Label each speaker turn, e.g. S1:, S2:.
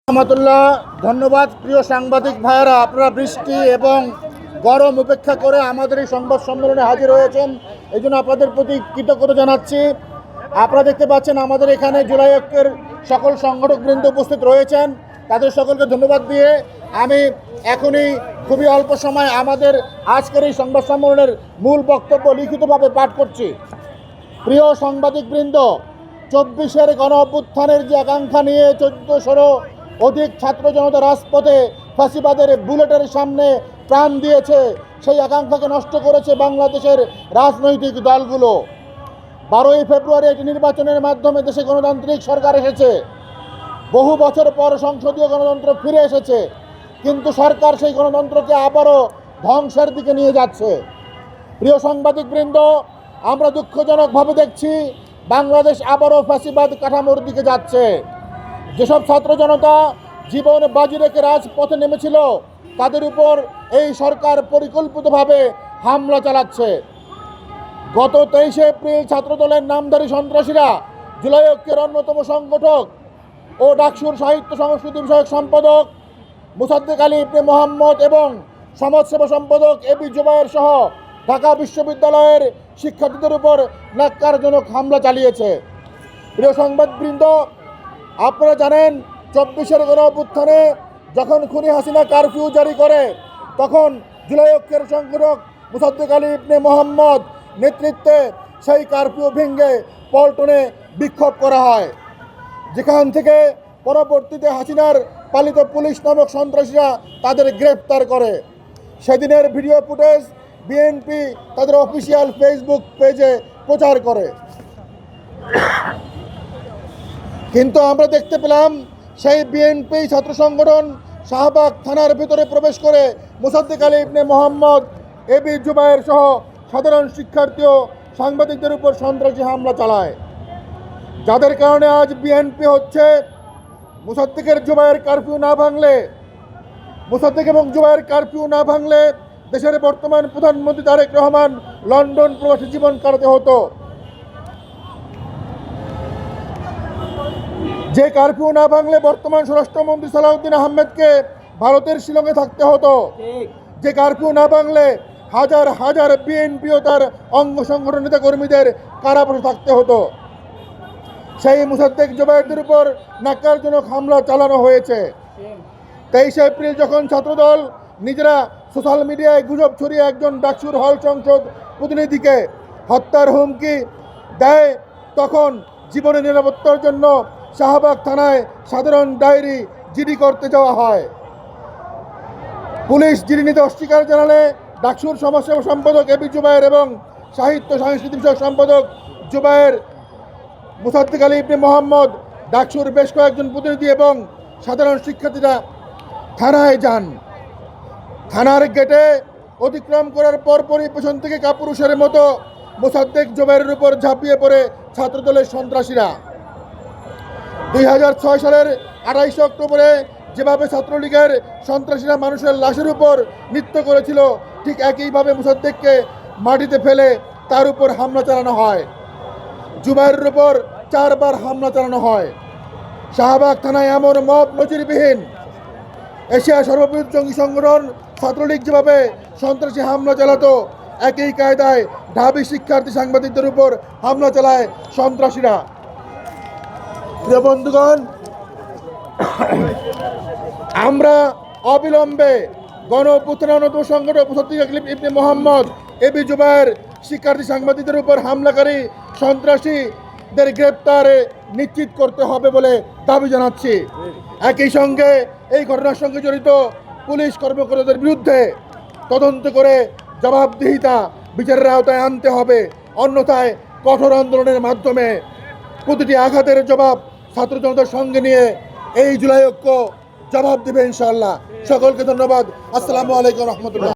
S1: রহমতুল্লাহ। ধন্যবাদ প্রিয় সাংবাদিক ভাইয়েরা, আপনারা বৃষ্টি এবং গরম উপেক্ষা করে আমাদের এই সংবাদ সম্মেলনে হাজির হয়েছেন, এই জন্য আপনাদের প্রতি কৃতজ্ঞতা জানাচ্ছি। আপনারা দেখতে পাচ্ছেন আমাদের এখানে জুলাই ঐক্যের সকল সংগঠকবৃন্দ উপস্থিত রয়েছেন, তাদের সকলকে ধন্যবাদ দিয়ে আমি এখনই খুবই অল্প সময় আমাদের আজকের এই সংবাদ সম্মেলনের মূল বক্তব্য লিখিতভাবে পাঠ করছি। প্রিয় সাংবাদিকবৃন্দ, 24-এর গণ অভ্যুত্থানের যে আকাঙ্ক্ষা নিয়ে 1400-রও অধিক ছাত্র জনতা রাজপথে ফাঁসিবাদের বুলেটের সামনে প্রাণ দিয়েছে, সেই আকাঙ্ক্ষাকে নষ্ট করেছে বাংলাদেশের রাজনৈতিক দলগুলো। 12ই ফেব্রুয়ারি একটি নির্বাচনের মাধ্যমে দেশে গণতান্ত্রিক সরকার এসেছে, বহু বছর পর সংসদীয় গণতন্ত্র ফিরে এসেছে, কিন্তু সরকার সেই গণতন্ত্রকে আবারও ধ্বংসের দিকে নিয়ে যাচ্ছে। প্রিয় সাংবাদিকবৃন্দ, আমরা দুঃখজনকভাবে দেখছি বাংলাদেশ আবারও ফ্যাসিবাদ কাঠামোর দিকে যাচ্ছে। যেসব ছাত্র জনতা জীবন বাজি রেখে রাজপথে নেমেছিল, তাদের উপর এই সরকার পরিকল্পিতভাবে হামলা চালাচ্ছে। গত 23শে এপ্রিল ছাত্রদলের নামধারী সন্ত্রাসীরা জুলাই ঐক্যের অন্যতম সংগঠক ও ডাকসুর সাহিত্য সংস্কৃতি বিষয়ক সম্পাদক মোসাদ্দেক আলী ইবনে মোহাম্মদ এবং সমাজসেবা সম্পাদক এবি জুবায়ের সহ ঢাকা বিশ্ববিদ্যালয়ের শিক্ষার্থীদের উপর ন্যাক্কারজনক হামলা চালিয়েছে। প্রিয় সংবাদবৃন্দ, আপনারা জানেন 24-এর গণ অভ্যুত্থানে যখন খুনি হাসিনা কারফিউ জারি করে, তখন জুলাই ঐক্যের সংগঠক মোসাদ্দেক আলী ইবনে মোহাম্মদ নেতৃত্বে সেই কারফিউ ভেঙে পল্টনে বিক্ষোভ করা হয়, যেখান থেকে পরবর্তীতে হাসিনার পালিত পুলিশ নামক সন্ত্রাসীরা তাদের গ্রেফতার করে। সেদিনের ভিডিও ফুটেজ বিএনপি তাদের অফিসিয়াল ফেসবুক পেজে প্রচার করে, কিন্তু আমরা দেখতে পেলাম সেই বিএনপি ছাত্র সংগঠন শাহবাগ থানার ভিতরে প্রবেশ করে মোসাদ্দেক আলী ইবনে মোহাম্মদ, এবি জুবায়ের সহ সাধারণ শিক্ষার্থী ও সাংবাদিকদের উপর সন্ত্রাসী হামলা চালায়, যাদের কারণে আজ বিএনপি হচ্ছে মোসাদ্দেকের জুবায়ের কারফিউ না ভাঙলে, মোসাদ্দেক এবং জুবায়ের কারফিউ না ভাঙলে দেশের বর্তমান প্রধানমন্ত্রী তারেক রহমান লন্ডন প্রবাসী জীবন কাটাতে হতো। যে কারফিউ না ভাঙলে বর্তমান স্বরাষ্ট্রমন্ত্রী সালাউদ্দিন আহমেদকে ভারতের শিলংয়ে থাকতে হতো। যে কারফিউ না ভাঙলে হাজার হাজার বিএনপি ও তার অঙ্গ সংগঠন নেতা কর্মীদের কারাবাসে থাকতে হতো। সেই মোসাদ্দেক জুবায়েরদের উপর ন্যাক্কারজনক হামলা চালানো হয়েছে। 23শে এপ্রিল যখন ছাত্রদল নিজেরা সোশ্যাল মিডিয়ায় গুজব ছড়িয়ে একজন ডাকসুর হল সংসদ প্রতিনিধিকে হত্যার হুমকি দেয়, তখন জীবনের নিরাপত্তার জন্য শাহবাগ থানায় সাধারণ ডায়েরি জিডি করতে যাওয়া হয়। পুলিশ জিডি নিতে অস্বীকার জানালে ডাকসুর সমাজসেবা সম্পাদক এবি জুবায়ের এবং সাহিত্য সংস্কৃতি বিষয়ক সম্পাদক জুবায়ের, মোসাদ্দেক আলী ইবনে মোহাম্মদ, ডাকসুর বেশ কয়েকজন প্রতিনিধি এবং সাধারণ শিক্ষার্থীরা থানায় যান। থানার গেটে অতিক্রম করার পরপরই পেছন থেকে কাপুরুষের মতো মোসাদ্দেক জুবায়েরের উপর ঝাঁপিয়ে পড়ে ছাত্রদলের সন্ত্রাসীরা। 2006 সালের 28 অক্টোবরে যেভাবে ছাত্রলীগের সন্ত্রাসীরা মানুষের লাশের উপর নৃত্য করেছিল, ঠিক একইভাবে মোসাদ্দেককে মাটিতে ফেলে তার উপর হামলা চালানো হয়। জুবায়েরের উপর 4 বার হামলা চালানো হয়। শাহবাগ থানায় এমন মব নজিরবিহীন এশিয়ার সর্ববৃহৎ জঙ্গি সংগঠন ছাত্রলীগ যেভাবে সন্ত্রাসী হামলা চালাতো, একই কায়দায় ঢাবি শিক্ষার্থী সাংবাদিকদের উপর হামলা চালায় সন্ত্রাসীরা। প্রিয় বন্ধুগণ, আমরা অবিলম্বে গণ অভ্যুত্থানের অন্যতম সংগঠক মোসাদ্দেক আলী ইবনে মোহাম্মদ, এবি জুবায়ের শিক্ষার্থী সাংবাদিকদের উপর হামলাকারী সন্ত্রাসীদের গ্রেপ্তারে নিশ্চিত করতে হবে বলে দাবি জানাচ্ছি। একই সঙ্গে এই ঘটনার সঙ্গে জড়িত পুলিশ কর্মকর্তাদের বিরুদ্ধে তদন্ত করে জবাবদিহিতা বিচারের আওতায় আনতে হবে, অন্যথায় কঠোর আন্দোলনের মাধ্যমে প্রতিটি আঘাতের জবাব ছাত্র জনতার সঙ্গে নিয়ে এই জুলাই ঐক্য জবাব দেবে ইনশাআল্লাহ। সকলকে ধন্যবাদ। আসসালামু আলাইকুম রহমতুল্লাহ।